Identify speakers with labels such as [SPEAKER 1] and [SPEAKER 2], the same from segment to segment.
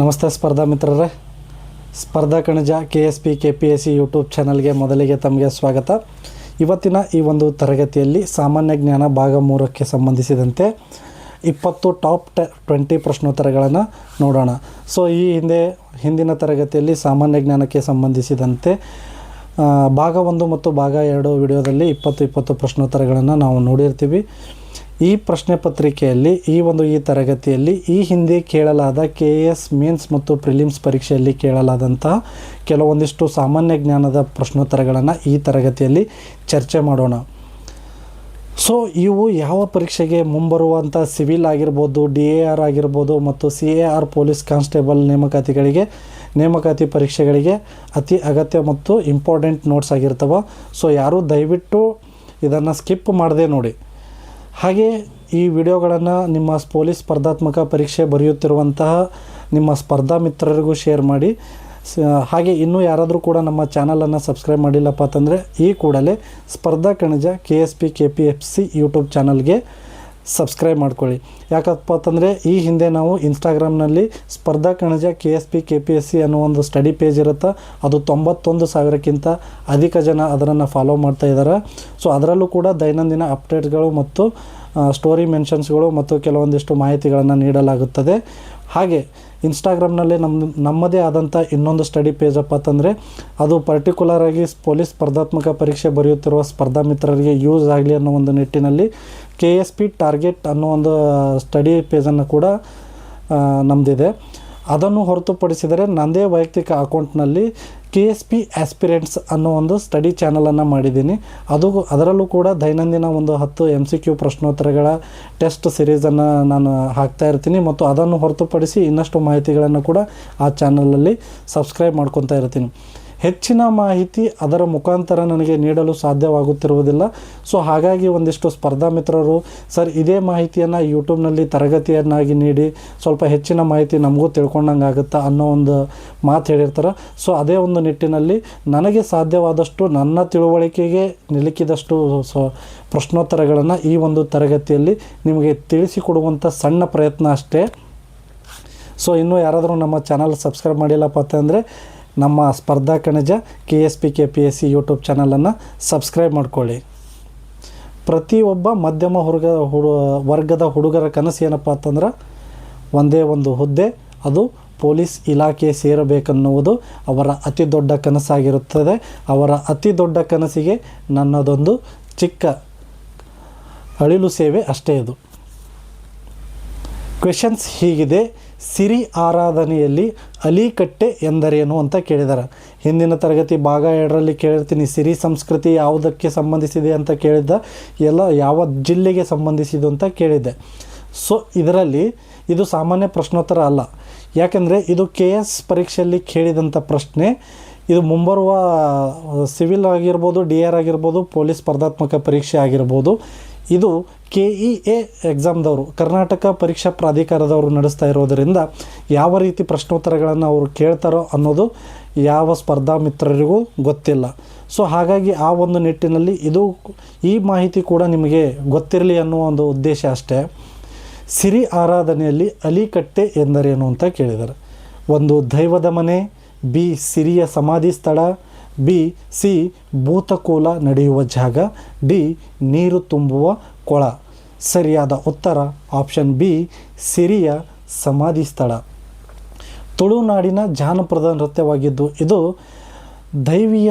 [SPEAKER 1] ನಮಸ್ತೆ ಸ್ಪರ್ಧಾ ಮಿತ್ರರೇ. ಸ್ಪರ್ಧಾ ಕಣಜ KSP KPSC ಯೂಟ್ಯೂಬ್ ಚಾನಲ್ಗೆ ಮೊದಲಿಗೆ ತಮಗೆ ಸ್ವಾಗತ. ಇವತ್ತಿನ ಈ ಒಂದು ತರಗತಿಯಲ್ಲಿ ಸಾಮಾನ್ಯ ಜ್ಞಾನ ಭಾಗ 3ಕ್ಕೆ ಸಂಬಂಧಿಸಿದಂತೆ 20 ಟಾಪ್ 20 ಪ್ರಶ್ನೋತ್ತರಗಳನ್ನು ನೋಡೋಣ. ಸೊ ಈ ಹಿಂದಿನ ತರಗತಿಯಲ್ಲಿ ಸಾಮಾನ್ಯ ಜ್ಞಾನಕ್ಕೆ ಸಂಬಂಧಿಸಿದಂತೆ ಭಾಗ 1 ಮತ್ತು ಭಾಗ 2 ವಿಡಿಯೋದಲ್ಲಿ 20 ಪ್ರಶ್ನೋತ್ತರಗಳನ್ನು ನಾವು ನೋಡಿರ್ತೀವಿ. ಈ ಪ್ರಶ್ನೆ ಪತ್ರಿಕೆಯಲ್ಲಿ ಈ ತರಗತಿಯಲ್ಲಿ ಈ ಹಿಂದೆ ಕೇಳಲಾದ KS ಮೇನ್ಸ್ ಮತ್ತು ಪ್ರಿಲಿಮ್ಸ್ ಪರೀಕ್ಷೆಯಲ್ಲಿ ಕೇಳಲಾದಂತಹ ಕೆಲವೊಂದಿಷ್ಟು ಸಾಮಾನ್ಯ ಜ್ಞಾನದ ಪ್ರಶ್ನೋತ್ತರಗಳನ್ನು ಈ ತರಗತಿಯಲ್ಲಿ ಚರ್ಚೆ ಮಾಡೋಣ. ಸೊ ಇವು ಯಾವ ಪರೀಕ್ಷೆಗೆ ಮುಂಬರುವಂಥ ಸಿವಿಲ್ ಆಗಿರ್ಬೋದು, DAR ಆಗಿರ್ಬೋದು ಮತ್ತು CAR ಪೊಲೀಸ್ ಕಾನ್ಸ್ಟೇಬಲ್ ನೇಮಕಾತಿ ಪರೀಕ್ಷೆಗಳಿಗೆ ಅತಿ ಅಗತ್ಯ ಮತ್ತು ಇಂಪಾರ್ಟೆಂಟ್ ನೋಟ್ಸ್ ಆಗಿರ್ತವೆ. ಸೊ ಯಾರೂ ದಯವಿಟ್ಟು ಇದನ್ನು ಸ್ಕಿಪ್ ಮಾಡದೆ ನೋಡಿ. ಹಾಗೆ ಈ ವಿಡಿಯೋಗಳನ್ನು ನಿಮ್ಮ ಪೊಲೀಸ್ ಸ್ಪರ್ಧಾತ್ಮಕ ಪರೀಕ್ಷೆ ಬರೆಯುತ್ತಿರುವಂತಹ ನಿಮ್ಮ ಸ್ಪರ್ಧಾ ಮಿತ್ರರಿಗೂ ಶೇರ್ ಮಾಡಿ. ಹಾಗೆ ಇನ್ನೂ ಯಾರಾದರೂ ಕೂಡ ನಮ್ಮ ಚಾನಲನ್ನು ಸಬ್ಸ್ಕ್ರೈಬ್ ಮಾಡಿಲ್ಲಪ್ಪ ಅಂತಂದರೆ ಈ ಕೂಡಲೇ ಸ್ಪರ್ಧಾ ಕಣಜ KSP KPSC ಯೂಟ್ಯೂಬ್ ಚಾನಲ್ಗೆ ಸಬ್ಸ್ಕ್ರೈಬ್ ಮಾಡ್ಕೊಳ್ಳಿ. ಯಾಕಪ್ಪ ಅಂತಂದರೆ ಈ ಹಿಂದೆ ನಾವು ಇನ್ಸ್ಟಾಗ್ರಾಮ್ನಲ್ಲಿ ಸ್ಪರ್ಧಾ ಕಣಜ KSP KPSC ಅನ್ನೋ ಒಂದು ಸ್ಟಡಿ ಪೇಜ್ ಇರುತ್ತೆ. ಅದು 91,000ಕ್ಕಿಂತ ಅಧಿಕ ಜನ ಅದನ್ನು ಫಾಲೋ ಮಾಡ್ತಾ ಇದ್ದಾರೆ. ಸೊ ಅದರಲ್ಲೂ ಕೂಡ ದೈನಂದಿನ ಅಪ್ಡೇಟ್ಗಳು ಮತ್ತು ಸ್ಟೋರಿ ಮೆನ್ಷನ್ಸ್ಗಳು ಮತ್ತು ಕೆಲವೊಂದಿಷ್ಟು ಮಾಹಿತಿಗಳನ್ನು ನೀಡಲಾಗುತ್ತದೆ. ಹಾಗೆ ಇನ್ಸ್ಟಾಗ್ರಾಮ್ನಲ್ಲಿ ನಮ್ಮದೇ ಆದಂಥ ಇನ್ನೊಂದು ಸ್ಟಡಿ ಪೇಜಪ್ಪ ಅಂತಂದರೆ ಅದು ಪರ್ಟಿಕ್ಯುಲರಾಗಿ ಪೊಲೀಸ್ ಸ್ಪರ್ಧಾತ್ಮಕ ಪರೀಕ್ಷೆ ಬರೆಯುತ್ತಿರುವ ಸ್ಪರ್ಧಾ ಮಿತ್ರರಿಗೆ ಯೂಸ್ ಆಗಲಿ ಅನ್ನೋ ಒಂದು ನಿಟ್ಟಿನಲ್ಲಿ KSP ಟಾರ್ಗೆಟ್ ಅನ್ನೋ ಒಂದು ಸ್ಟಡಿ ಪೇಜನ್ನು ಕೂಡ ನಮ್ಮದಿದೆ. ಅದನ್ನು ಹೊರತುಪಡಿಸಿದರೆ ನನ್ನದೇ ವೈಯಕ್ತಿಕ ಅಕೌಂಟ್ನಲ್ಲಿ KSP ಆಸ್ಪಿರೆಂಟ್ಸ್ ಅನ್ನೋ ಒಂದು ಸ್ಟಡಿ ಚಾನಲನ್ನು ಮಾಡಿದ್ದೀನಿ. ಅದರಲ್ಲೂ ಕೂಡ ದೈನಂದಿನ ಒಂದು 10 MCQ ಪ್ರಶ್ನೋತ್ತರಗಳ ಟೆಸ್ಟ್ ಸಿರೀಸನ್ನು ನಾನು ಹಾಕ್ತಾ ಇರ್ತೀನಿ ಮತ್ತು ಅದನ್ನು ಹೊರತುಪಡಿಸಿ ಇನ್ನಷ್ಟು ಮಾಹಿತಿಗಳನ್ನು ಕೂಡ ಆ ಚಾನಲಲ್ಲಿ ಸಬ್ಸ್ಕ್ರೈಬ್ ಮಾಡ್ಕೊತಾ ಇರ್ತೀನಿ. ಹೆಚ್ಚಿನ ಮಾಹಿತಿ ಅದರ ಮುಖಾಂತರ ನನಗೆ ನೀಡಲು ಸಾಧ್ಯವಾಗುತ್ತಿರುವುದಿಲ್ಲ. ಸೊ ಹಾಗಾಗಿ ಒಂದಿಷ್ಟು ಸ್ಪರ್ಧಾ ಮಿತ್ರರು ಸರ್ ಇದೇ ಮಾಹಿತಿಯನ್ನು ಯೂಟ್ಯೂಬ್ನಲ್ಲಿ ತರಗತಿಯನ್ನಾಗಿ ನೀಡಿ ಸ್ವಲ್ಪ ಹೆಚ್ಚಿನ ಮಾಹಿತಿ ನಮಗೂ ತಿಳ್ಕೊಂಡಂಗೆ ಆಗುತ್ತಾ ಅನ್ನೋ ಒಂದು ಮಾತು ಹೇಳಿರ್ತಾರೆ. ಸೊ ಅದೇ ಒಂದು ನಿಟ್ಟಿನಲ್ಲಿ ನನಗೆ ಸಾಧ್ಯವಾದಷ್ಟು ನನ್ನ ತಿಳುವಳಿಕೆಗೆ ನಿಲುಕಿದಷ್ಟು ಪ್ರಶ್ನೋತ್ತರಗಳನ್ನು ಈ ಒಂದು ತರಗತಿಯಲ್ಲಿ ನಿಮಗೆ ತಿಳಿಸಿಕೊಡುವಂಥ ಸಣ್ಣ ಪ್ರಯತ್ನ ಅಷ್ಟೇ. ಸೊ ಇನ್ನೂ ಯಾರಾದರೂ ನಮ್ಮ ಚಾನಲ್ ಸಬ್ಸ್ಕ್ರೈಬ್ ಮಾಡಿಲ್ಲಪ್ಪ ಅಂತಂದರೆ ನಮ್ಮ ಸ್ಪರ್ಧಾ ಕಣಜ KSP KPSC ಯೂಟ್ಯೂಬ್ ಚಾನಲನ್ನು ಸಬ್ಸ್ಕ್ರೈಬ್ ಮಾಡ್ಕೊಳ್ಳಿ. ಪ್ರತಿಯೊಬ್ಬ ಮಧ್ಯಮ ವರ್ಗದ ಹುಡುಗರ ಕನಸು ಏನಪ್ಪ ಅಂತಂದ್ರೆ ಒಂದೇ ಒಂದು ಹುದ್ದೆ, ಅದು ಪೊಲೀಸ್ ಇಲಾಖೆ ಸೇರಬೇಕನ್ನುವುದು ಅವರ ಅತಿ ದೊಡ್ಡ ಕನಸಾಗಿರುತ್ತದೆ. ಅವರ ಅತಿ ದೊಡ್ಡ ಕನಸಿಗೆ ನನ್ನದೊಂದು ಚಿಕ್ಕ ಅಳಿಲು ಸೇವೆ ಅಷ್ಟೇ. ಇದು ಕ್ವೆಶನ್ಸ್ ಹೀಗಿದೆ: ಸಿರಿ ಆರಾಧನೆಯಲ್ಲಿ ಅಲಿಕಟ್ಟೆ ಎಂದರೇನು ಅಂತ ಕೇಳಿದ್ದಾರೆ. ಹಿಂದಿನ ತರಗತಿ ಭಾಗ 2ರಲ್ಲಿ ಕೇಳಿರ್ತೀನಿ ಸಿರಿ ಸಂಸ್ಕೃತಿ ಯಾವುದಕ್ಕೆ ಸಂಬಂಧಿಸಿದೆ ಅಂತ ಕೇಳಿದ್ದ, ಯಾವ ಜಿಲ್ಲೆಗೆ ಸಂಬಂಧಿಸಿದ್ದು ಅಂತ ಕೇಳಿದ್ದೆ. ಸೊ ಇದರಲ್ಲಿ ಇದು ಸಾಮಾನ್ಯ ಪ್ರಶ್ನೋತ್ತರ ಅಲ್ಲ, ಯಾಕೆಂದರೆ ಇದು KS ಪರೀಕ್ಷೆಯಲ್ಲಿ ಕೇಳಿದಂಥ ಪ್ರಶ್ನೆ. ಇದು ಮುಂಬರುವ ಸಿವಿಲ್ ಆಗಿರ್ಬೋದು, DAR ಆಗಿರ್ಬೋದು, ಪೊಲೀಸ್ ಸ್ಪರ್ಧಾತ್ಮಕ ಪರೀಕ್ಷೆ ಆಗಿರ್ಬೋದು. ಇದು KEA ಎಕ್ಸಾಮ್ದವರು, ಕರ್ನಾಟಕ ಪರೀಕ್ಷಾ ಪ್ರಾಧಿಕಾರದವರು ನಡೆಸ್ತಾ ಇರೋದರಿಂದ ಯಾವ ರೀತಿ ಪ್ರಶ್ನೋತ್ತರಗಳನ್ನು ಅವರು ಕೇಳ್ತಾರೋ ಅನ್ನೋದು ಯಾವ ಸ್ಪರ್ಧಾ ಮಿತ್ರರಿಗೂ ಗೊತ್ತಿಲ್ಲ. ಸೊ ಹಾಗಾಗಿ ಆ ಒಂದು ನಿಟ್ಟಿನಲ್ಲಿ ಈ ಮಾಹಿತಿ ಕೂಡ ನಿಮಗೆ ಗೊತ್ತಿರಲಿ ಅನ್ನೋ ಒಂದು ಉದ್ದೇಶ ಅಷ್ಟೇ. ಸಿರಿ ಆರಾಧನೆಯಲ್ಲಿ ಅಲಿಕಟ್ಟೆ ಎಂದರೇನು ಅಂತ ಕೇಳಿದ್ದಾರೆ. ಒಂದು ದೈವದ ಮನೆ, B ಸಿರಿಯ ಸಮಾಧಿ ಸ್ಥಳ, C ಭೂತಕೋಲ ನಡೆಯುವ ಜಾಗ, D ನೀರು ತುಂಬುವ ಕೊಳ. ಸರಿಯಾದ ಉತ್ತರ ಆಪ್ಷನ್ B ಸಿರಿಯ ಸಮಾಧಿ ಸ್ಥಳ. ತುಳುನಾಡಿನ ಜಾನಪದ ನೃತ್ಯವಾಗಿದ್ದು ಇದು ದೈವಿಯ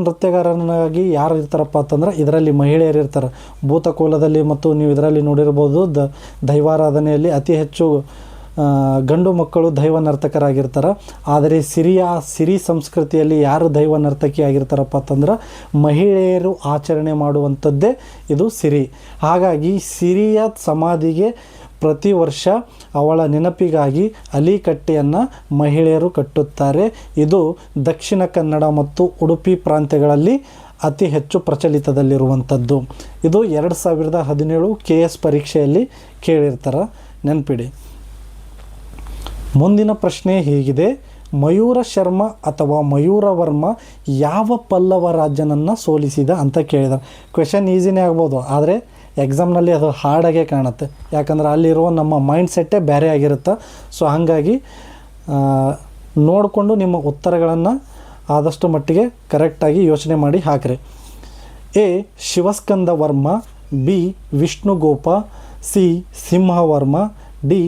[SPEAKER 1] ನೃತ್ಯಗಾರನಾಗಿ ಯಾರು ಇರ್ತಾರಪ್ಪ ಅಂತಂದ್ರೆ ಇದರಲ್ಲಿ ಮಹಿಳೆಯರು ಇರ್ತಾರೆ. ಭೂತಕೋಲದಲ್ಲಿ ಮತ್ತು ನೀವು ಇದರಲ್ಲಿ ನೋಡಿರ್ಬೋದು ದೈವಾರಾಧನೆಯಲ್ಲಿ ಅತಿ ಹೆಚ್ಚು ಗಂಡು ಮಕ್ಕಳು ದೈವ ನರ್ತಕರಾಗಿರ್ತಾರೆ. ಆದರೆ ಸಿರಿ ಸಂಸ್ಕೃತಿಯಲ್ಲಿ ಯಾರು ದೈವ ನರ್ತಕಿ ಆಗಿರ್ತಾರಪ್ಪ ಅಂತಂದ್ರೆ ಮಹಿಳೆಯರು ಆಚರಣೆ ಮಾಡುವಂಥದ್ದೇ ಇದು ಸಿರಿ. ಹಾಗಾಗಿ ಸಿರಿಯ ಸಮಾಧಿಗೆ ಪ್ರತಿ ವರ್ಷ ಅವಳ ನೆನಪಿಗಾಗಿ ಅಲಿಕಟ್ಟೆಯನ್ನು ಮಹಿಳೆಯರು ಕಟ್ಟುತ್ತಾರೆ. ಇದು ದಕ್ಷಿಣ ಕನ್ನಡ ಮತ್ತು ಉಡುಪಿ ಪ್ರಾಂತ್ಯಗಳಲ್ಲಿ ಅತಿ ಹೆಚ್ಚು ಪ್ರಚಲಿತದಲ್ಲಿರುವಂಥದ್ದು. ಇದು 2017 KS ಪರೀಕ್ಷೆಯಲ್ಲಿ ಕೇಳಿರ್ತಾರೆ, ನೆನಪಿಡಿ. ಮುಂದಿನ ಪ್ರಶ್ನೆ ಹೀಗಿದೆ: ಮಯೂರ ಶರ್ಮ ಅಥವಾ ಮಯೂರವರ್ಮ ಯಾವ ಪಲ್ಲವ ರಾಜನನ್ನು ಸೋಲಿಸಿದ ಅಂತ ಕೇಳಿದ್ದಾರೆ. ಕ್ವೆಶನ್ ಈಸಿನೇ ಆಗ್ಬೋದು, ಆದರೆ ಎಕ್ಸಾಮ್ನಲ್ಲಿ ಅದು ಹಾರ್ಡಾಗೆ ಕಾಣುತ್ತೆ. ಯಾಕಂದ್ರೆ ಅಲ್ಲಿರುವ ನಮ್ಮ ಮೈಂಡ್ ಸೆಟ್ಟೇ ಬೇರೆ ಆಗಿರುತ್ತೆ. ಸೊ ಹಾಗಾಗಿ ನೋಡಿಕೊಂಡು ನಿಮ್ಮ ಉತ್ತರಗಳನ್ನು ಆದಷ್ಟು ಮಟ್ಟಿಗೆ ಕರೆಕ್ಟಾಗಿ ಯೋಚನೆ ಮಾಡಿ ಹಾಕಿರಿ. A Shivaskanda Varma, B Vishnugopa, C Simhavarma, D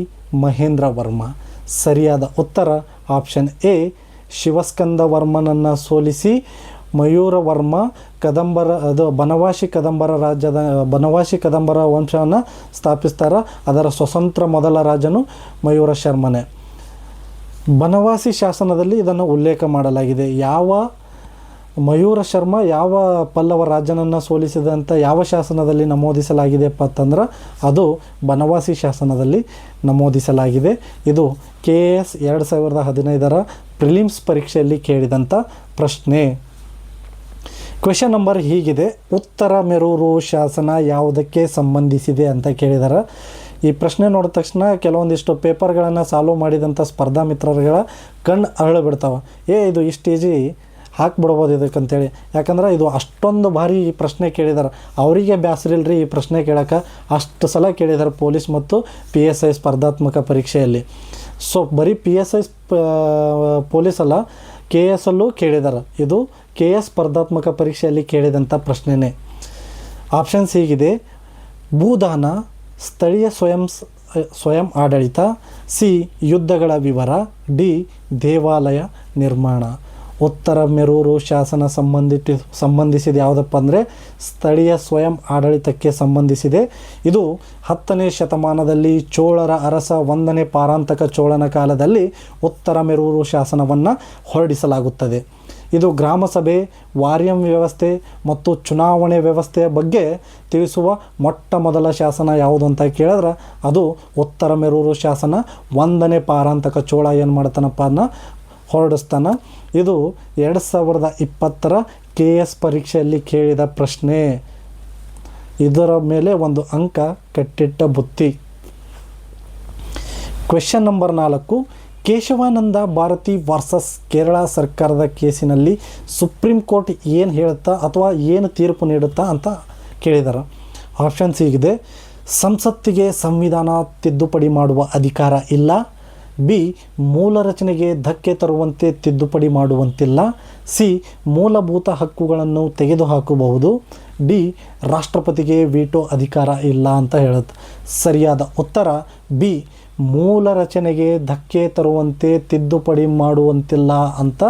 [SPEAKER 1] Mahendra Varma. ಸರಿಯಾದ ಉತ್ತರ ಆಪ್ಷನ್ ಎ ಶಿವಸ್ಕಂದ ವರ್ಮನನ್ನು ಸೋಲಿಸಿ ಮಯೂರವರ್ಮ ಬನವಾಸಿ ಕದಂಬರ ವಂಶವನ್ನು ಸ್ಥಾಪಿಸ್ತಾರೆ. ಅದರ ಸ್ವತಂತ್ರ ಮೊದಲ ರಾಜನು ಮಯೂರ ಶರ್ಮನೇ. ಬನವಾಸಿ ಶಾಸನದಲ್ಲಿ ಇದನ್ನು ಉಲ್ಲೇಖ ಮಾಡಲಾಗಿದೆ. ಯಾವ ಮಯೂರ ಶರ್ಮ ಯಾವ ಪಲ್ಲವ ರಾಜನನ್ನು ಸೋಲಿಸಿದಂಥ ಯಾವ ಶಾಸನದಲ್ಲಿ ನಮೂದಿಸಲಾಗಿದೆಪ್ಪ ಅಂತಂದ್ರೆ ಅದು ಬನವಾಸಿ ಶಾಸನದಲ್ಲಿ ನಮೂದಿಸಲಾಗಿದೆ. ಇದು KS 2015 ಪ್ರಿಲಿಮ್ಸ್ ಪರೀಕ್ಷೆಯಲ್ಲಿ ಕೇಳಿದಂಥ ಪ್ರಶ್ನೆ. ಕ್ವೆಶನ್ ನಂಬರ್ ಹೀಗಿದೆ: ಉತ್ತರ ಮೆರೂರು ಶಾಸನ ಯಾವುದಕ್ಕೆ ಸಂಬಂಧಿಸಿದೆ ಅಂತ ಕೇಳಿದ್ದಾರೆ. ಈ ಪ್ರಶ್ನೆ ನೋಡಿದ ತಕ್ಷಣ ಕೆಲವೊಂದಿಷ್ಟು ಪೇಪರ್ಗಳನ್ನು ಸಾಲ್ವ್ ಮಾಡಿದಂಥ ಸ್ಪರ್ಧಾ ಮಿತ್ರರುಗಳ ಕಣ್ಣು ಅರಳು ಬಿಡ್ತಾವೆ. ಇದು ಇಷ್ಟು ಈಜಿ ಹಾಕ್ಬಿಡ್ಬೋದು ಇದಕ್ಕಂತೇಳಿ. ಯಾಕಂದ್ರೆ ಇದು ಅಷ್ಟೊಂದು ಭಾರಿ ಈ ಪ್ರಶ್ನೆ ಕೇಳಿದ್ದಾರೆ. ಅವರಿಗೆ ಬ್ಯಾಸರಿಲ್ರಿ ಈ ಪ್ರಶ್ನೆ ಕೇಳೋಕೆ. ಅಷ್ಟು ಸಲ ಕೇಳಿದ್ದಾರೆ ಪೊಲೀಸ್ ಮತ್ತು PSI ಸ್ಪರ್ಧಾತ್ಮಕ ಪರೀಕ್ಷೆಯಲ್ಲಿ. ಸೊ ಬರೀ PSI ಪೊಲೀಸ್ ಅಲ್ಲ, KS ಅಲ್ಲೂ ಕೇಳಿದ್ದಾರೆ. ಇದು KS ಸ್ಪರ್ಧಾತ್ಮಕ ಪರೀಕ್ಷೆಯಲ್ಲಿ ಕೇಳಿದಂಥ ಪ್ರಶ್ನೆನೇ. ಆಪ್ಷನ್ಸ್ ಹೀಗಿದೆ: ಭೂದಾನ, ಸ್ಥಳೀಯ ಸ್ವಯಂ ಆಡಳಿತ, ಸಿ ಯುದ್ಧಗಳ ವಿವರ, ಡಿ ದೇವಾಲಯ ನಿರ್ಮಾಣ. ಉತ್ತರ ಮೆರೂರು ಶಾಸನ ಸಂಬಂಧಿಸಿದ ಯಾವುದಪ್ಪ ಅಂದರೆ ಸ್ಥಳೀಯ ಸ್ವಯಂ ಆಡಳಿತಕ್ಕೆ ಸಂಬಂಧಿಸಿದೆ. ಇದು 10ನೇ ಶತಮಾನದಲ್ಲಿ ಚೋಳರ ಅರಸ 1ನೇ ಪಾರಾಂತಕ ಚೋಳನ ಕಾಲದಲ್ಲಿ ಉತ್ತರ ಮೆರೂರು ಶಾಸನವನ್ನು ಹೊರಡಿಸಲಾಗುತ್ತದೆ. ಇದು ಗ್ರಾಮ ಸಭೆ, ವಾರ್ಯಂ ವ್ಯವಸ್ಥೆ ಮತ್ತು ಚುನಾವಣೆ ವ್ಯವಸ್ಥೆಯ ಬಗ್ಗೆ ತಿಳಿಸುವ ಮೊಟ್ಟ ಮೊದಲ ಶಾಸನ ಯಾವುದು ಅಂತ ಕೇಳಿದ್ರೆ ಅದು ಉತ್ತರ ಮೆರೂರು ಶಾಸನ. 1ನೇ ಪಾರಾಂತಕ ಚೋಳ ಏನು ಮಾಡ್ತಾನಪ್ಪ ಅನ್ನೋ ಹೊರಡಿಸ್ತಾನೆ. ಇದು 2020 KS ಪರೀಕ್ಷೆಯಲ್ಲಿ ಕೇಳಿದ ಪ್ರಶ್ನೆ. ಇದರ ಮೇಲೆ ಒಂದು ಅಂಕ ಕಟ್ಟಿಟ್ಟ ಬುತ್ತಿ. Question number 4: Kesavananda Bharati versus Kerala ಸರ್ಕಾರದ ಕೇಸಿನಲ್ಲಿ ಸುಪ್ರೀಂ ಕೋರ್ಟ್ ಏನು ಹೇಳುತ್ತಾ ಅಥವಾ ಏನು ತೀರ್ಪು ನೀಡುತ್ತಾ ಅಂತ ಕೇಳಿದ್ದಾರೆ. ಆಪ್ಷನ್ಸ್ ಹೀಗಿದೆ: ಸಂಸತ್ತಿಗೆ ಸಂವಿಧಾನ ತಿದ್ದುಪಡಿ ಮಾಡುವ ಅಧಿಕಾರ ಇಲ್ಲ, ಬಿ ಮೂಲ ರಚನೆಗೆ ಧಕ್ಕೆ ತರುವಂತೆ ತಿದ್ದುಪಡಿ ಮಾಡುವಂತಿಲ್ಲ, ಸಿ ಮೂಲಭೂತ ಹಕ್ಕುಗಳನ್ನು ತೆಗೆದುಹಾಕಬಹುದು, ಡಿ ರಾಷ್ಟ್ರಪತಿಗೆ ವೀಟೋ ಅಧಿಕಾರ ಇಲ್ಲ ಅಂತ ಹೇಳುತ್ತೆ. ಸರಿಯಾದ ಉತ್ತರ ಬಿ ಮೂಲ ರಚನೆಗೆ ಧಕ್ಕೆ ತರುವಂತೆ ತಿದ್ದುಪಡಿ ಮಾಡುವಂತಿಲ್ಲ ಅಂತ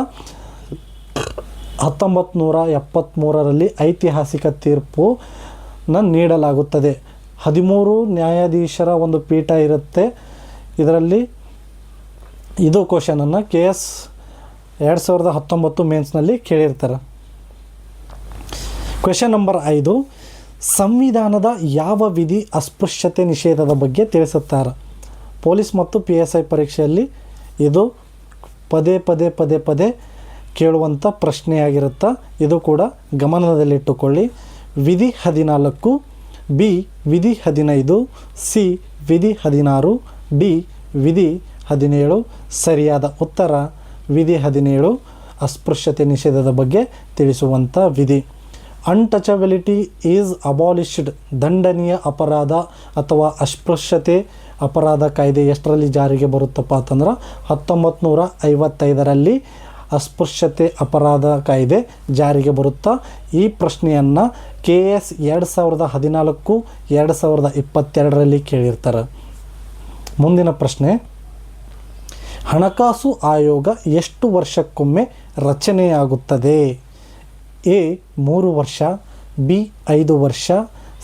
[SPEAKER 1] 1973ರಲ್ಲಿ ಐತಿಹಾಸಿಕ ತೀರ್ಪನ್ನು ನೀಡಲಾಗುತ್ತದೆ. 13 ನ್ಯಾಯಾಧೀಶರ ಒಂದು ಪೀಠ ಇರುತ್ತೆ. ಇದರಲ್ಲಿ ಇದು ಕ್ವಶನನ್ನು KS 2019 ಮೇನ್ಸ್ನಲ್ಲಿ ಕೇಳಿರ್ತಾರೆ. ಕ್ವೆಶನ್ ನಂಬರ್ 5: ಸಂವಿಧಾನದ ಯಾವ ವಿಧಿ ಅಸ್ಪೃಶ್ಯತೆ ನಿಷೇಧದ ಬಗ್ಗೆ ತಿಳಿಸುತ್ತಾರೆ? ಪೊಲೀಸ್ ಮತ್ತು PSI ಪರೀಕ್ಷೆಯಲ್ಲಿ ಇದು ಪದೇ ಪದೇ ಪದೇ ಪದೇ ಕೇಳುವಂಥ ಪ್ರಶ್ನೆಯಾಗಿರುತ್ತೆ. ಇದು ಕೂಡ ಗಮನದಲ್ಲಿಟ್ಟುಕೊಳ್ಳಿ. ವಿಧಿ 14, ಬಿ ವಿಧಿ 15, ಸಿ ವಿಧಿ 16, ಡಿ ವಿಧಿ 17. ಸರಿಯಾದ ಉತ್ತರ ವಿಧಿ 17 ಅಸ್ಪೃಶ್ಯತೆ ನಿಷೇಧದ ಬಗ್ಗೆ ತಿಳಿಸುವಂಥ ವಿಧಿ. ಅನ್ಟಚಬಿಲಿಟಿ ಈಸ್ ಅಬಾಲಿಷ್ಡ್ ದಂಡನೀಯ ಅಪರಾಧ ಅಥವಾ ಅಸ್ಪೃಶ್ಯತೆ ಅಪರಾಧ ಕಾಯ್ದೆ ಎಷ್ಟರಲ್ಲಿ ಜಾರಿಗೆ ಬರುತ್ತಪ್ಪ ಅಂತಂದ್ರೆ 1955ರಲ್ಲಿ ಅಸ್ಪೃಶ್ಯತೆ ಅಪರಾಧ ಕಾಯ್ದೆ ಜಾರಿಗೆ ಬರುತ್ತಾ. ಈ ಪ್ರಶ್ನೆಯನ್ನು KS 2014, 2022ರಲ್ಲಿ ಕೇಳಿರ್ತಾರೆ. ಮುಂದಿನ ಪ್ರಶ್ನೆ: ಹಣಕಾಸು ಆಯೋಗ ಎಷ್ಟು ವರ್ಷಕ್ಕೊಮ್ಮೆ ರಚನೆಯಾಗುತ್ತದೆ? ಎ 3 ವರ್ಷ, ಬಿ 5 ವರ್ಷ,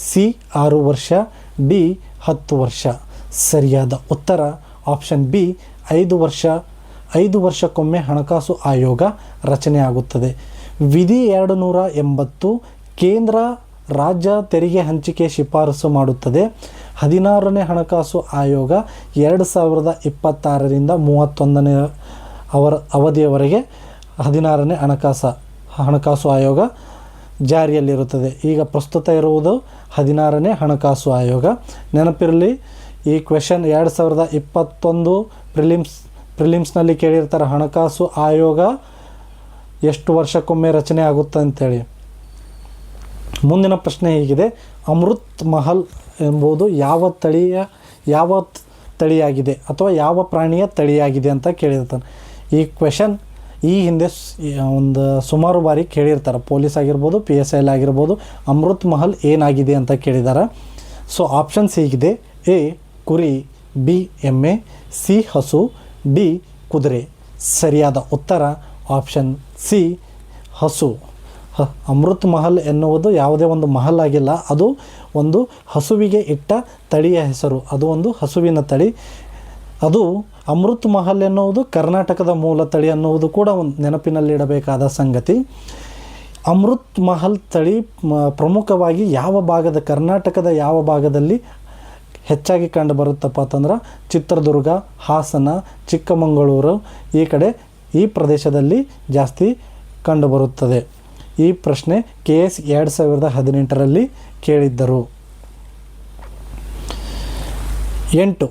[SPEAKER 1] ಸಿ 6 ವರ್ಷ, ಡಿ 10 ವರ್ಷ. ಸರಿಯಾದ ಉತ್ತರ ಆಪ್ಷನ್ ಬಿ 5 ವರ್ಷ. 5 ವರ್ಷಕ್ಕೊಮ್ಮೆ ಹಣಕಾಸು ಆಯೋಗ ರಚನೆಯಾಗುತ್ತದೆ. ವಿಧಿ 280 ಕೇಂದ್ರ ರಾಜ್ಯ ತೆರಿಗೆ ಹಂಚಿಕೆ ಶಿಫಾರಸು ಮಾಡುತ್ತದೆ. 16ನೇ ಹಣಕಾಸು ಆಯೋಗ 2026ರಿಂದ 31ನೇ ಅವಧಿಯವರೆಗೆ 16ನೇ ಹಣಕಾಸು ಆಯೋಗ ಜಾರಿಯಲ್ಲಿರುತ್ತದೆ. ಈಗ ಪ್ರಸ್ತುತ ಇರುವುದು 16ನೇ ಹಣಕಾಸು ಆಯೋಗ. ನೆನಪಿರಲಿ, ಈ ಕ್ವೆಶನ್ 2021 ಪ್ರಿಲಿಮ್ಸ್ನಲ್ಲಿ ಕೇಳಿರ್ತಾರೆ. ಹಣಕಾಸು ಆಯೋಗ ಎಷ್ಟು ವರ್ಷಕ್ಕೊಮ್ಮೆ ರಚನೆ ಆಗುತ್ತೆ ಅಂಥೇಳಿ. ಮುಂದಿನ ಪ್ರಶ್ನೆ ಹೀಗಿದೆ, ಅಮೃತ್ ಮಹಲ್ ಎಂಬುದು ಯಾವ ತಳಿಯಾಗಿದೆ ಅಥವಾ ಯಾವ ಪ್ರಾಣಿಯ ತಳಿಯಾಗಿದೆ ಅಂತ ಕೇಳಿರ್ತಾನೆ. ಈ ಕ್ವೆಶನ್ ಈ ಹಿಂದೆ ಒಂದು ಸುಮಾರು ಬಾರಿ ಕೇಳಿರ್ತಾರೆ. ಪೊಲೀಸ್ ಆಗಿರ್ಬೋದು, PSI ಆಗಿರ್ಬೋದು, ಅಮೃತ್ ಮಹಲ್ ಏನಾಗಿದೆ ಅಂತ ಕೇಳಿದ್ದಾರೆ. ಸೊ ಆಪ್ಷನ್ಸ್ ಹೀಗಿದೆ: ಎ ಕುರಿ, ಬಿ ಎಮ್ಮೆ, ಸಿ ಹಸು, ಡಿ ಕುದುರೆ. ಸರಿಯಾದ ಉತ್ತರ ಆಪ್ಷನ್ ಸಿ ಹಸು. ಅಮೃತ್ ಮಹಲ್ ಎನ್ನುವುದು ಯಾವುದೇ ಒಂದು ಮಹಲ್ ಆಗಿಲ್ಲ, ಅದು ಒಂದು ಹಸುವಿಗೆ ಇಟ್ಟ ತಳಿಯ ಹೆಸರು. ಅದು ಒಂದು ಹಸುವಿನ ತಳಿ. ಅದು ಅಮೃತ್ ಮಹಲ್ ಎನ್ನುವುದು ಕರ್ನಾಟಕದ ಮೂಲ ತಳಿ ಅನ್ನುವುದು ಕೂಡ ಒಂದು ನೆನಪಿನಲ್ಲಿಡಬೇಕಾದ ಸಂಗತಿ. ಅಮೃತ್ ಮಹಲ್ ತಳಿ ಪ್ರಮುಖವಾಗಿ ಕರ್ನಾಟಕದ ಯಾವ ಭಾಗದಲ್ಲಿ ಹೆಚ್ಚಾಗಿ ಕಂಡು ಬರುತ್ತಪ್ಪ ಅಂತಂದ್ರೆ ಚಿತ್ರದುರ್ಗ, ಹಾಸನ, ಚಿಕ್ಕಮಗಳೂರು ಈ ಪ್ರದೇಶದಲ್ಲಿ ಜಾಸ್ತಿ ಕಂಡುಬರುತ್ತದೆ. ಈ ಪ್ರಶ್ನೆ KS 2018ರಲ್ಲಿ ಕೇಳಿದ್ದರು. 8.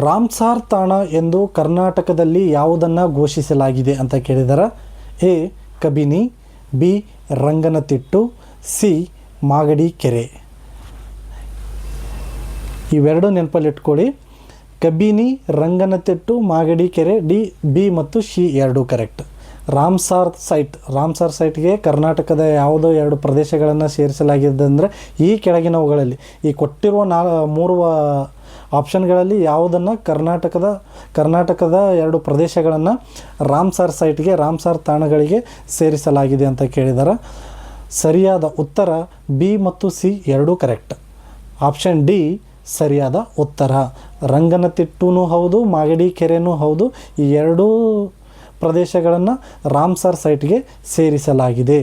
[SPEAKER 1] ರಾಮ್ಸಾರ್ ತಾಣ ಎಂದು ಕರ್ನಾಟಕದಲ್ಲಿ ಯಾವುದನ್ನು ಘೋಷಿಸಲಾಗಿದೆ ಅಂತ ಕೇಳಿದ್ದಾರೆ. A Kabini, B Ranganathittu, C Magadi ಕೆರೆ. ಇವೆರಡು ನೆನಪಲ್ಲಿಟ್ಕೊಳ್ಳಿ. ಕಬಿನಿ, ರಂಗನತಿಟ್ಟು, ಮಾಗಡಿ ಕೆರೆ, ಬಿ ಮತ್ತು ಸಿ ಎರಡೂ ಕರೆಕ್ಟ್. ರಾಮ್ಸಾರ್ ಸೈಟ್ಗೆ ಕರ್ನಾಟಕದ ಯಾವುದೋ 2 ಪ್ರದೇಶಗಳನ್ನು ಸೇರಿಸಲಾಗಿದೆ ಅಂದರೆ ಈ ಕೆಳಗಿನವುಗಳಲ್ಲಿ ಈ ಕೊಟ್ಟಿರುವ 3 ಆಪ್ಷನ್ಗಳಲ್ಲಿ ಯಾವುದನ್ನು ಕರ್ನಾಟಕದ 2 ಪ್ರದೇಶಗಳನ್ನು ರಾಮ್ಸಾರ್ ತಾಣಗಳಿಗೆ ಸೇರಿಸಲಾಗಿದೆ ಅಂತ ಕೇಳಿದ್ದಾರೆ. ಸರಿಯಾದ ಉತ್ತರ ಬಿ ಮತ್ತು ಸಿ ಎರಡೂ ಕರೆಕ್ಟ್. ಆಪ್ಷನ್ ಡಿ ಸರಿಯಾದ ಉತ್ತರ. ರಂಗನತಿಟ್ಟೂ ಹೌದು, ಮಾಗಡಿ ಕೆರೆನೂ ಹೌದು. ಈ ಎರಡೂ ಪ್ರದೇಶಗಳನ್ನು ರಾಮ್ಸಾರ್ ಸೈಟ್ಗೆ ಸೇರಿಸಲಾಗಿದೆ.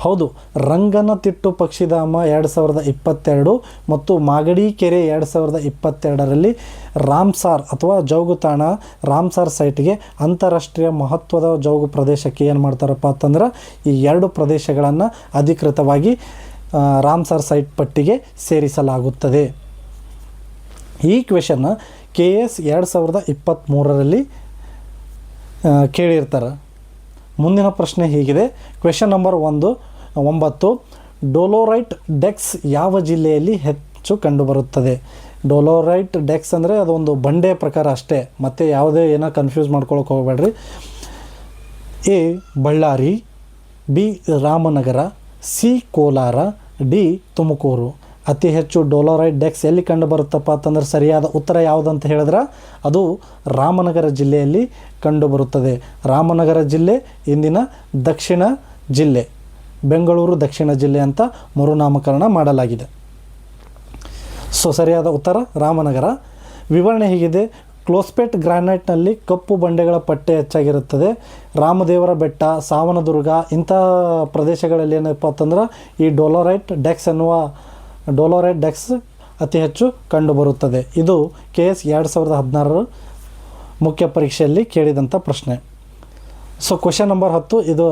[SPEAKER 1] ಹೌದು, ರಂಗನತಿಟ್ಟು ಪಕ್ಷಿಧಾಮ 2022 ಮತ್ತು ಮಾಗಡಿ ಕೆರೆ 2022ರಲ್ಲಿ ರಾಮ್ಸಾರ್ ಅಥವಾ ಜೌಗುತಾಣ ರಾಮ್ಸಾರ್ ಸೈಟ್ಗೆ ಅಂತಾರಾಷ್ಟ್ರೀಯ ಮಹತ್ವದ ಜೌಗು ಪ್ರದೇಶಕ್ಕೆ ಏನು ಮಾಡ್ತಾರಪ್ಪ ಅಂತಂದ್ರೆ ಈ 2 ಪ್ರದೇಶಗಳನ್ನು ಅಧಿಕೃತವಾಗಿ ರಾಮ್ಸಾರ್ ಸೈಟ್ ಪಟ್ಟಿಗೆ ಸೇರಿಸಲಾಗುತ್ತದೆ. ಈ ಕ್ವೆಶನ್ KS 2023ರಲ್ಲಿ ಕೇಳಿರ್ತಾರೆ. ಮುಂದಿನ ಪ್ರಶ್ನೆ ಹೀಗಿದೆ. Question number 9. ಡೊಲೊರೈಟ್ ಡೆಕ್ಸ್ ಯಾವ ಜಿಲ್ಲೆಯಲ್ಲಿ ಹೆಚ್ಚು ಕಂಡುಬರುತ್ತದೆ? ಡೊಲೊರೈಟ್ ಡೆಕ್ಸ್ ಅಂದರೆ ಅದೊಂದು ಬಂಡೆ ಪ್ರಕಾರ ಅಷ್ಟೇ, ಮತ್ತು ಯಾವುದೇ ಏನೋ ಕನ್ಫ್ಯೂಸ್ ಮಾಡ್ಕೊಳಕ್ಕೆ ಹೋಗಬೇಡ್ರಿ. A Ballari, B Ramanagara, C Kolar, D Tumakuru. ಅತಿ ಹೆಚ್ಚು ಡೊಲೊರೈಟ್ ಡೆಕ್ಸ್ ಎಲ್ಲಿ ಕಂಡು ಬರುತ್ತಪ್ಪ ಅಂತಂದ್ರೆ ಸರಿಯಾದ ಉತ್ತರ ಯಾವುದಂತ ಹೇಳಿದ್ರೆ ಅದು ರಾಮನಗರ ಜಿಲ್ಲೆಯಲ್ಲಿ ಕಂಡುಬರುತ್ತದೆ. ರಾಮನಗರ ಜಿಲ್ಲೆ ಇಂದಿನ ದಕ್ಷಿಣ ಜಿಲ್ಲೆ, ಬೆಂಗಳೂರು ದಕ್ಷಿಣ ಜಿಲ್ಲೆ ಅಂತ ಮರುನಾಮಕರಣ ಮಾಡಲಾಗಿದೆ. ಸೊ ಸರಿಯಾದ ಉತ್ತರ ರಾಮನಗರ. ವಿವರಣೆ ಹೀಗಿದೆ: ಕ್ಲೋಸ್ಪೇಟ್ ಗ್ರಾನೈಟ್ನಲ್ಲಿ ಕಪ್ಪು ಬಂಡೆಗಳ ಪಟ್ಟೆ ಹೆಚ್ಚಾಗಿರುತ್ತದೆ. ರಾಮದೇವರ ಬೆಟ್ಟ, ಸಾವನದುರ್ಗ ಇಂಥ ಪ್ರದೇಶಗಳಲ್ಲಿ ಏನಪ್ಪ ಅಂತಂದ್ರೆ ಈ ಡೊಲೊರೈಟ್ ಡೆಕ್ಸ್ ಅತಿ ಹೆಚ್ಚು ಕಂಡುಬರುತ್ತದೆ. ಇದು KS 2016 ಮುಖ್ಯ ಪರೀಕ್ಷೆಯಲ್ಲಿ ಕೇಳಿದಂಥ ಪ್ರಶ್ನೆ. So question number 10. ಇದು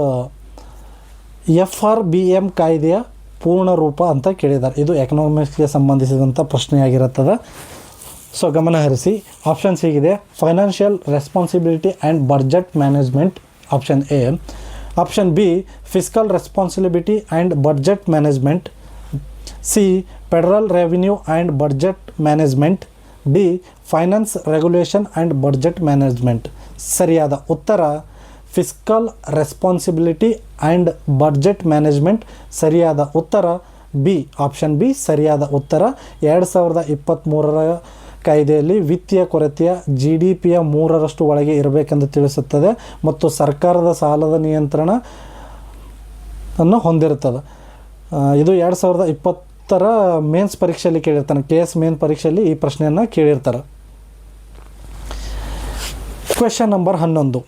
[SPEAKER 1] FRBM ಕಾಯ್ದೆಯ ಪೂರ್ಣ ರೂಪ ಅಂತ ಕೇಳಿದ್ದಾರೆ. ಇದು ಎಕನಾಮಿಕ್ಸ್ಗೆ ಸಂಬಂಧಿಸಿದಂಥ ಪ್ರಶ್ನೆಯಾಗಿರುತ್ತದೆ. ಸೊ ಗಮನ ಹರಿಸಿ. ಆಪ್ಷನ್ಸ್ ಹೀಗಿದೆ: financial responsibility and budget management, option A. Option B fiscal responsibility and budget management, C federal revenue and budget management, D finance regulation and budget management. ಸರಿಯಾದ ಉತ್ತರ fiscal responsibility and budget management. ಸರಿಯಾದ ಉತ್ತರ B, option B ಸರಿಯಾದ ಉತ್ತರ. 2023ರ ಕಾಯ್ದೆಯಲ್ಲಿ ವಿತ್ತೀಯ ಕೊರತೆಯ GDPಯ 3% ಒಳಗೆ ಇರಬೇಕೆಂದು ತಿಳಿಸುತ್ತದೆ ಮತ್ತು ಸರ್ಕಾರದ ಸಾಲದ ನಿಯಂತ್ರಣ ಅನ್ನು ಹೊಂದಿರುತ್ತದೆ. ಇದು 2020ರ ಮೇನ್ಸ್ ಪರೀಕ್ಷೆಯಲ್ಲಿ ಕೇಳಿರ್ತಾನೆ. KS ಮೇನ್ ಪರೀಕ್ಷೆಯಲ್ಲಿ ಈ ಪ್ರಶ್ನೆಯನ್ನು ಕೇಳಿರ್ತಾರೆ. Question number 11.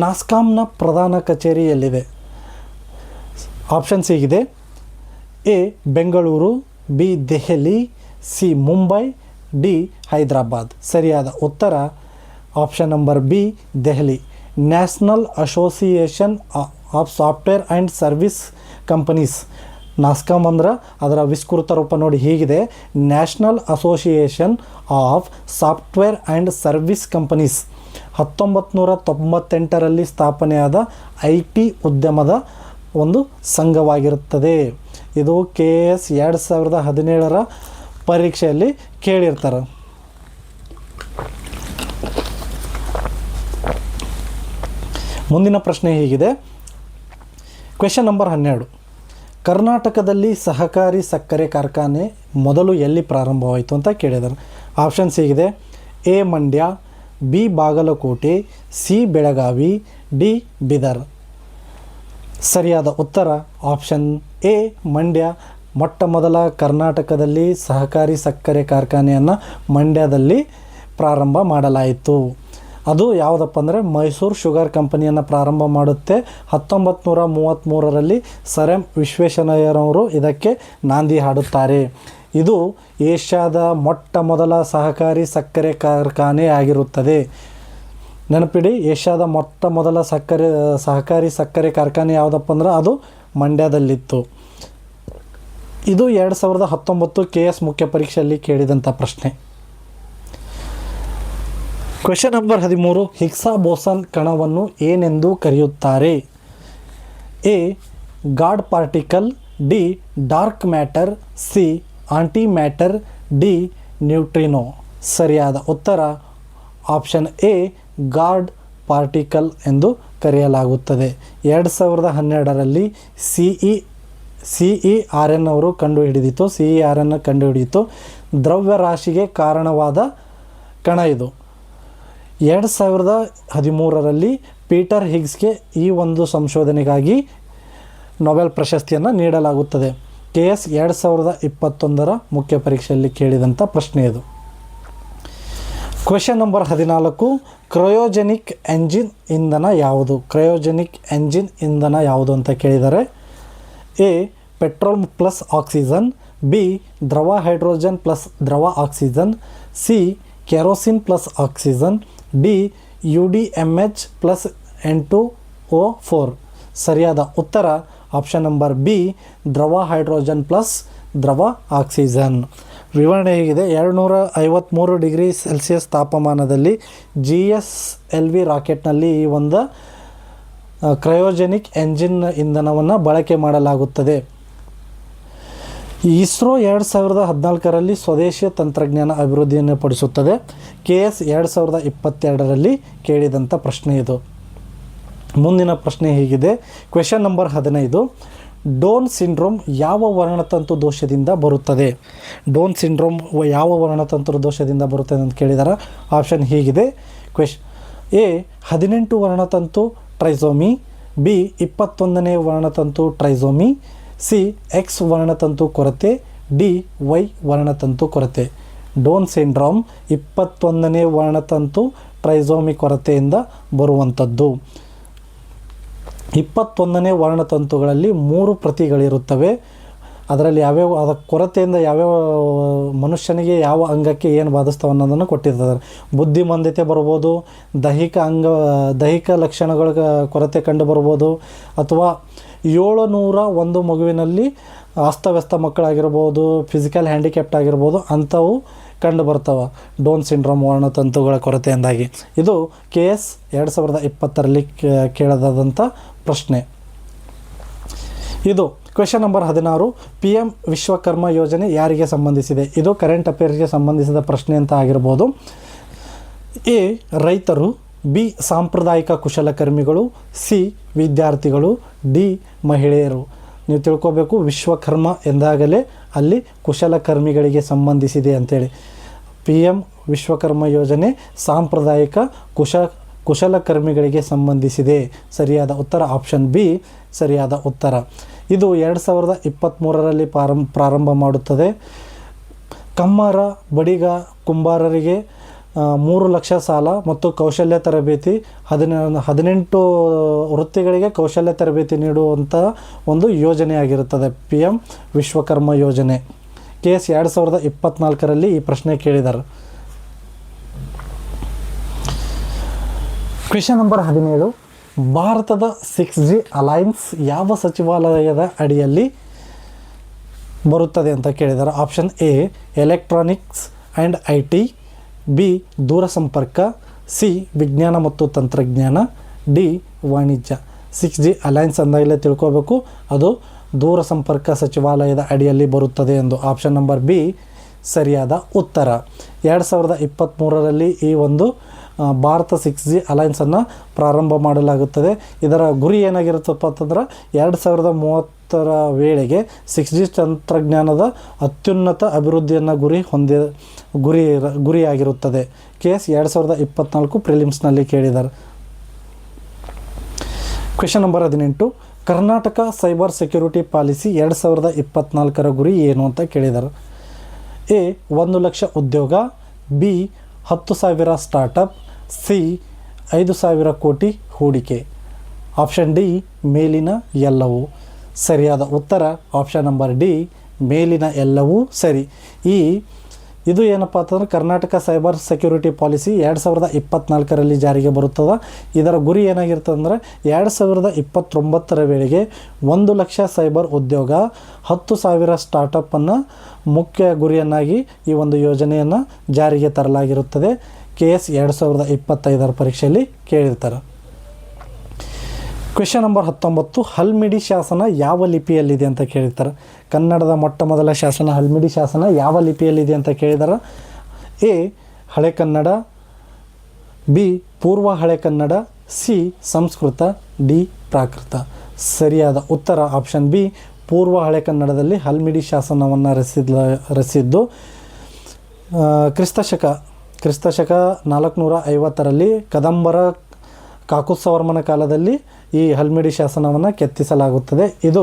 [SPEAKER 1] ನಾಸ್ಕಾಮ್ನ ಪ್ರಧಾನ ಕಚೇರಿ ಎಲ್ಲಿದೆ? ಆಪ್ಷನ್ಸ್ ಹೀಗಿದೆ: A Bengaluru, B Delhi, C Mumbai, D Hyderabad. ಸರಿಯಾದ ಉತ್ತರ option number B Delhi. National association of software and service companies. NASSCOM ಅಂದ್ರೆ ಅದರ ವಿಸ್ತೃತ ರೂಪ ನೋಡಿ ಹೀಗಿದೆ: national association of software and service companies. 1998ರಲ್ಲಿ ಸ್ಥಾಪನೆಯಾದ IT ಉದ್ಯಮದ ಒಂದು ಸಂಘವಾಗಿರುತ್ತದೆ. ಇದು KS 2017 ಪರೀಕ್ಷೆಯಲ್ಲಿ ಕೇಳಿರ್ತಾರೆ. ಮುಂದಿನ ಪ್ರಶ್ನೆ ಹೀಗಿದೆ. Question number 12. ಕರ್ನಾಟಕದಲ್ಲಿ ಸಹಕಾರಿ ಸಕ್ಕರೆ ಕಾರ್ಖಾನೆ ಮೊದಲು ಎಲ್ಲಿ ಪ್ರಾರಂಭವಾಯಿತು ಅಂತ ಕೇಳಿದ್ದಾರೆ. ಆಪ್ಷನ್ಸ್ ಹೀಗಿದೆ. A Mandya, B Bagalkot, C Belagavi, D Bidar. ಸರಿಯಾದ ಉತ್ತರ ಆಪ್ಷನ್ A ಮಂಡ್ಯ. ಮೊಟ್ಟ ಮೊದಲ ಕರ್ನಾಟಕದಲ್ಲಿ ಸಹಕಾರಿ ಸಕ್ಕರೆ ಕಾರ್ಖಾನೆಯನ್ನು ಮಂಡ್ಯದಲ್ಲಿ ಪ್ರಾರಂಭ ಮಾಡಲಾಯಿತು. ಅದು ಯಾವುದಪ್ಪ ಅಂದರೆ ಮೈಸೂರು ಶುಗರ್ ಕಂಪನಿಯನ್ನು ಪ್ರಾರಂಭ ಮಾಡುತ್ತೆ. 1933ರಲ್ಲಿ ಸರ್ ಎಂ ವಿಶ್ವೇಶ್ವರಯ್ಯನವರು ಇದಕ್ಕೆ ನಾಂದಿ ಹಾಡುತ್ತಾರೆ. ಇದು ಏಷ್ಯಾದ ಮೊಟ್ಟ ಮೊದಲ ಸಹಕಾರಿ ಕಾರ್ಖಾನೆ ಆಗಿರುತ್ತದೆ. ನೆನಪಿಡಿ, ಏಷ್ಯಾದ ಮೊಟ್ಟ ಮೊದಲ ಸಹಕಾರಿ ಸಕ್ಕರೆ ಕಾರ್ಖಾನೆ ಯಾವುದಪ್ಪ ಅಂದ್ರೆ ಅದು ಮಂಡ್ಯದಲ್ಲಿತ್ತು. ಇದು 2019 KS ಮುಖ್ಯ ಪರೀಕ್ಷೆಯಲ್ಲಿ ಕೇಳಿದಂಥ ಪ್ರಶ್ನೆ. Question number 13. ಹಿಗ್ಸಾ ಬೋಸನ್ ಕಣವನ್ನು ಏನೆಂದು ಕರೆಯುತ್ತಾರೆ? A god particle, D dark matter, C aunty matter, D neutrino. ಸರಿಯಾದ ಉತ್ತರ ಆಪ್ಷನ್ A ಗಾಡ್ ಪಾರ್ಟಿಕಲ್ ಎಂದು ಕರೆಯಲಾಗುತ್ತದೆ. 2012ರಲ್ಲಿ CERN ಅವರು ಕಂಡುಹಿಡಿಯಿತು. ದ್ರವ್ಯರಾಶಿಗೆ ಕಾರಣವಾದ ಕಣ ಇದು. 2013ರಲ್ಲಿ ಪೀಟರ್ ಹಿಗ್ಸ್ಗೆ ಈ ಒಂದು ಸಂಶೋಧನೆಗಾಗಿ ನೊಬೆಲ್ ಪ್ರಶಸ್ತಿಯನ್ನು ನೀಡಲಾಗುತ್ತದೆ. KS 2021 ಮುಖ್ಯ ಪರೀಕ್ಷೆಯಲ್ಲಿ ಕೇಳಿದಂಥ ಪ್ರಶ್ನೆ ಇದು. Question number 14. ಕ್ರಯೋಜೆನಿಕ್ ಎಂಜಿನ್ ಇಂಧನ ಯಾವುದು ಅಂತ ಕೇಳಿದ್ದಾರೆ. A petrol plus oxygen, B ದ್ರವ ಹೈಡ್ರೋಜನ್ ಪ್ಲಸ್ ದ್ರವ oxygen, C kerosene plus oxygen, D UDMH plus N2O4. ಸರಿಯಾದ ಉತ್ತರ ಆಪ್ಷನ್ ನಂಬರ್ B ದ್ರವ ಹೈಡ್ರೋಜನ್ ಪ್ಲಸ್ ದ್ರವ ಆಕ್ಸಿಜನ್. ವಿವರಣೆ ಹೇಗಿದೆ. 253 ಡಿಗ್ರಿ ಸೆಲ್ಸಿಯಸ್ ತಾಪಮಾನದಲ್ಲಿ GSLV ರಾಕೆಟ್ನಲ್ಲಿ ಈ ಒಂದು ಕ್ರಯೋಜೆನಿಕ್ ಎಂಜಿನ್ ಇಂಧನವನ್ನು ಬಳಕೆ ಮಾಡಲಾಗುತ್ತದೆ. ಇಸ್ರೋ 2014ರಲ್ಲಿ ಸ್ವದೇಶೀಯ ತಂತ್ರಜ್ಞಾನ ಅಭಿವೃದ್ಧಿಯನ್ನು ಪಡಿಸುತ್ತದೆ. KS 2022ರಲ್ಲಿ ಕೇಳಿದಂಥ ಪ್ರಶ್ನೆ ಇದು. ಮುಂದಿನ ಪ್ರಶ್ನೆ ಹೀಗಿದೆ. Question number 15. ಡೌನ್ ಸಿಂಡ್ರೋಮ್ ಯಾವ ವರ್ಣತಂತು ದೋಷದಿಂದ ಬರುತ್ತದೆ? ಡೌನ್ ಸಿಂಡ್ರೋಮ್ ಯಾವ ವರ್ಣತಂತು ದೋಷದಿಂದ ಬರುತ್ತದೆ ಅಂತ ಕೇಳಿದ್ದಾರೆ. ಆಪ್ಷನ್ ಹೀಗಿದೆ. A 18 ವರ್ಣತಂತು ಟ್ರೈಸೋಮಿ, B 21ನೇ ವರ್ಣತಂತು ಟ್ರೈಸೋಮಿ, C X ವರ್ಣತಂತು ಕೊರತೆ, D Y ವರ್ಣತಂತು ಕೊರತೆ. ಡೌನ್ ಸಿಂಡ್ರೋಮ್ 21ನೇ ವರ್ಣತಂತು ಟ್ರೈಸೋಮಿ ಕೊರತೆಯಿಂದ ಬರುವಂಥದ್ದು. 21ನೇ ವರ್ಣತಂತುಗಳಲ್ಲಿ 3 ಪ್ರತಿಗಳಿರುತ್ತವೆ. ಅದರಲ್ಲಿ ಅದರ ಕೊರತೆಯಿಂದ ಯಾವ್ಯಾವ ಮನುಷ್ಯನಿಗೆ ಯಾವ ಅಂಗಕ್ಕೆ ಏನು ಬಾಧಿಸ್ತವೆ ಅನ್ನೋದನ್ನು ಕೊಟ್ಟಿರ್ತಾರೆ. ಬುದ್ಧಿಮಾಂದ್ಯತೆ ಬರ್ಬೋದು, ದೈಹಿಕ ಲಕ್ಷಣಗಳ ಕೊರತೆ ಕಂಡು ಬರ್ಬೋದು, ಅಥವಾ 701 ಮಗುವಿನಲ್ಲಿ ಅಸ್ತವ್ಯಸ್ತ ಮಕ್ಕಳಾಗಿರ್ಬೋದು, ಫಿಸಿಕಲ್ ಹ್ಯಾಂಡಿಕ್ಯಾಪ್ಟ್ ಆಗಿರ್ಬೋದು, ಅಂಥವು ಕಂಡು ಬರ್ತವೆ ಡೌನ್ ಸಿಂಡ್ರೋಮ್ ವರ್ಣತಂತುಗಳ ಕೊರತೆಯಿಂದಾಗಿ. ಇದು KS 2020ರಲ್ಲಿ ಕೇಳದಾದಂಥ ಪ್ರಶ್ನೆ ಇದು. Question number 16. PM ವಿಶ್ವಕರ್ಮ ಯೋಜನೆ ಯಾರಿಗೆ ಸಂಬಂಧಿಸಿದೆ? ಇದು ಕರೆಂಟ್ ಅಫೇರ್ಸ್ಗೆ ಸಂಬಂಧಿಸಿದ ಪ್ರಶ್ನೆ ಅಂತ ಆಗಿರ್ಬೋದು. A ರೈತರು, B ಸಾಂಪ್ರದಾಯಿಕ ಕುಶಲಕರ್ಮಿಗಳು, C ವಿದ್ಯಾರ್ಥಿಗಳು, D ಮಹಿಳೆಯರು. ನೀವು ತಿಳ್ಕೊಬೇಕು, ವಿಶ್ವಕರ್ಮ ಎಂದಾಗಲೇ ಅಲ್ಲಿ ಕುಶಲಕರ್ಮಿಗಳಿಗೆ ಸಂಬಂಧಿಸಿದೆ ಅಂಥೇಳಿ. PM ವಿಶ್ವಕರ್ಮ ಯೋಜನೆ ಸಾಂಪ್ರದಾಯಿಕ ಕುಶಲಕರ್ಮಿಗಳಿಗೆ ಸಂಬಂಧಿಸಿದೆ. ಸರಿಯಾದ ಉತ್ತರ ಆಪ್ಷನ್ B ಸರಿಯಾದ ಉತ್ತರ. ಇದು 2023ರಲ್ಲಿ ಪ್ರಾರಂಭ ಮಾಡುತ್ತದೆ. ಕಮ್ಮರ, ಬಡಿಗ, ಕುಂಬಾರರಿಗೆ 3 ಲಕ್ಷ ಸಾಲ ಮತ್ತು ಕೌಶಲ್ಯ ತರಬೇತಿ, 18 ವೃತ್ತಿಗಳಿಗೆ ಕೌಶಲ್ಯ ತರಬೇತಿ ನೀಡುವಂಥ ಒಂದು ಯೋಜನೆಯಾಗಿರುತ್ತದೆ PM ವಿಶ್ವಕರ್ಮ ಯೋಜನೆ. KS 2024ರಲ್ಲಿ ಈ ಪ್ರಶ್ನೆ ಕೇಳಿದ್ದಾರೆ. Question number 17. ಭಾರತದ 6G ಅಲೈನ್ಸ್ ಯಾವ ಸಚಿವಾಲಯದ ಅಡಿಯಲ್ಲಿ ಬರುತ್ತದೆ ಅಂತ ಕೇಳಿದ್ದಾರೆ. Option A electronics and IT, B ದೂರಸಂಪರ್ಕ, C ವಿಜ್ಞಾನ ಮತ್ತು ತಂತ್ರಜ್ಞಾನ, D ವಾಣಿಜ್ಯ. 6G ಅಲೈನ್ಸ್ ಅಂದಾಗಲೇ ತಿಳ್ಕೋಬೇಕು, ಅದು ದೂರ ಸಂಪರ್ಕ ಸಚಿವಾಲಯದ ಅಡಿಯಲ್ಲಿ ಬರುತ್ತದೆ ಎಂದು. ಆಪ್ಷನ್ ನಂಬರ್ ಬಿ ಸರಿಯಾದ ಉತ್ತರ. 2023ರಲ್ಲಿ ಈ ಒಂದು ಭಾರತ 6G ಅಲೈನ್ಸನ್ನು ಪ್ರಾರಂಭ ಮಾಡಲಾಗುತ್ತದೆ. ಇದರ ಗುರಿ ಏನಾಗಿರುತ್ತಪ್ಪ ಅಂತಂದ್ರೆ 2030ರ ವೇಳೆಗೆ 6G ತಂತ್ರಜ್ಞಾನದ ಅತ್ಯುನ್ನತ ಅಭಿವೃದ್ಧಿಯನ್ನು ಗುರಿಯಾಗಿರುತ್ತದೆ. KS 2024 ಪ್ರಿಲಿಮ್ಸ್ನಲ್ಲಿ ಕೇಳಿದ್ದಾರೆ. Question number 18, Karnataka cyber security policy 2024ರ ಗುರಿ ಏನು ಅಂತ ಕೇಳಿದ್ದಾರೆ. ಎ 1 ಲಕ್ಷ ಉದ್ಯೋಗ, ಬಿ 10,000 ಸ್ಟಾರ್ಟಪ್, ಸಿ 5,000 ಕೋಟಿ ಹೂಡಿಕೆ. ಆಪ್ಷನ್ ಡಿ ಮೇಲಿನ ಎಲ್ಲವೂ. ಸರಿಯಾದ ಉತ್ತರ ಆಪ್ಷನ್ ನಂಬರ್ ಡಿ ಮೇಲಿನ ಎಲ್ಲವೂ ಸರಿ. ಇದು ಏನಪ್ಪ ಅಂತಂದ್ರೆ ಕರ್ನಾಟಕ ಸೈಬರ್ ಸೆಕ್ಯೂರಿಟಿ ಪಾಲಿಸಿ 2024ರಲ್ಲಿ ಜಾರಿಗೆ ಬರುತ್ತದೆ. ಇದರ ಗುರಿ ಏನಾಗಿರ್ತದೆ ಅಂದರೆ 2029ರ ವೇಳೆಗೆ 1 ಲಕ್ಷ ಸೈಬರ್ ಉದ್ಯೋಗ, 10,000 ಸ್ಟಾರ್ಟಪ್ಪನ್ನು ಮುಖ್ಯ ಗುರಿಯನ್ನಾಗಿ ಈ ಒಂದು ಯೋಜನೆಯನ್ನು ಜಾರಿಗೆ ತರಲಾಗಿರುತ್ತದೆ. KS 2025ರ ಪರೀಕ್ಷೆಯಲ್ಲಿ ಕೇಳಿರ್ತಾರೆ. ಕ್ವೆಶನ್ ನಂಬರ್ 19, ಹಲ್ಮಿಡಿ ಶಾಸನ ಯಾವ ಲಿಪಿಯಲ್ಲಿದೆ ಅಂತ ಕೇಳಿರ್ತಾರೆ. ಕನ್ನಡದ ಮೊಟ್ಟ ಮೊದಲ ಶಾಸನ ಹಲ್ಮಿಡಿ ಶಾಸನ ಯಾವ ಲಿಪಿಯಲ್ಲಿದೆ ಅಂತ ಕೇಳಿದಾರೆ. ಎ ಹಳೆ ಕನ್ನಡ, ಬಿ ಪೂರ್ವ ಹಳೆ ಕನ್ನಡ, ಸಿ ಸಂಸ್ಕೃತ, ಡಿ ಪ್ರಾಕೃತ. ಸರಿಯಾದ ಉತ್ತರ ಆಪ್ಷನ್ ಬಿ ಪೂರ್ವ ಹಳೆ ಕನ್ನಡದಲ್ಲಿ ಹಲ್ಮಿಡಿ ಶಾಸನವನ್ನು ರಚಿಸಿದ್ದು ಕ್ರಿಸ್ತಶಕ 450ರಲ್ಲಿ ಕದಂಬರ ಕಾಕುತ್ಸವರ್ಮನ ಕಾಲದಲ್ಲಿ ಈ ಹಲ್ಮಿಡಿ ಶಾಸನವನ್ನು ಕೆತ್ತಿಸಲಾಗುತ್ತದೆ. ಇದು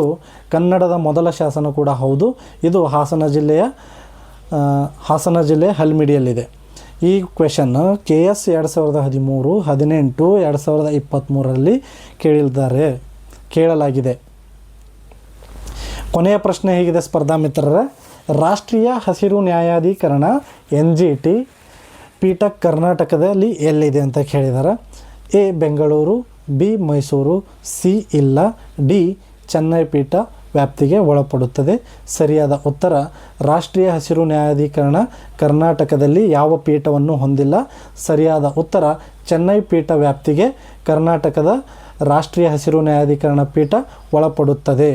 [SPEAKER 1] ಕನ್ನಡದ ಮೊದಲ ಶಾಸನ ಕೂಡ ಹೌದು. ಇದು ಹಾಸನ ಜಿಲ್ಲೆಯ ಹಲ್ಮಿಡಿಯಲ್ಲಿದೆ. ಈ ಕ್ವೆಶನ್ KS 2013, 18, 2023ರಲ್ಲಿ ಕೇಳಲಾಗಿದೆ. ಕೊನೆಯ ಪ್ರಶ್ನೆ ಹೀಗಿದೆ ಸ್ಪರ್ಧಾ ಮಿತ್ರರೇ. ರಾಷ್ಟ್ರೀಯ ಹಸಿರು ನ್ಯಾಯಾಧೀಕರಣ NGT ಪೀಠ ಕರ್ನಾಟಕದಲ್ಲಿ ಎಲ್ಲಿದೆ ಅಂತ ಕೇಳಿದ್ದಾರೆ. A Bengaluru, B Mysuru, C ಇಲ್ಲ, ಡಿ ಚೆನ್ನೈ ಪೀಠ ವ್ಯಾಪ್ತಿಗೆ ಒಳಪಡುತ್ತದೆ. ಸರಿಯಾದ ಉತ್ತರ ರಾಷ್ಟ್ರೀಯ ಹಸಿರು ನ್ಯಾಯಾಧೀಕರಣ ಕರ್ನಾಟಕದಲ್ಲಿ ಯಾವ ಪೀಠವನ್ನು ಹೊಂದಿಲ್ಲ. ಸರಿಯಾದ ಉತ್ತರ ಚೆನ್ನೈ ಪೀಠ ವ್ಯಾಪ್ತಿಗೆ ಕರ್ನಾಟಕದ ರಾಷ್ಟ್ರೀಯ ಹಸಿರು ನ್ಯಾಯಾಧೀಕರಣ ಪೀಠ ಒಳಪಡುತ್ತದೆ.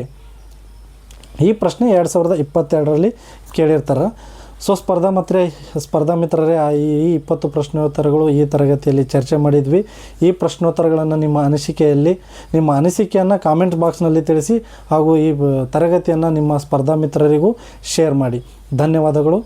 [SPEAKER 1] ಈ ಪ್ರಶ್ನೆ 2022ರಲ್ಲಿ ಕೇಳಿರ್ತಾರೆ. ಸೊ ಸ್ಪರ್ಧಾ ಮಿತ್ರರೇ, ಈ 20 ಪ್ರಶ್ನೋತ್ತರಗಳು ಈ ತರಗತಿಯಲ್ಲಿ ಚರ್ಚೆ ಮಾಡಿದ್ವಿ. ಈ ಪ್ರಶ್ನೋತ್ತರಗಳನ್ನು ನಿಮ್ಮ ಅನಿಸಿಕೆಯನ್ನು ಕಾಮೆಂಟ್ ಬಾಕ್ಸ್ನಲ್ಲಿ ತಿಳಿಸಿ ಹಾಗೂ ಈ ತರಗತಿಯನ್ನು ನಿಮ್ಮ ಸ್ಪರ್ಧಾ ಮಿತ್ರರಿಗೂ ಶೇರ್ ಮಾಡಿ. ಧನ್ಯವಾದಗಳು.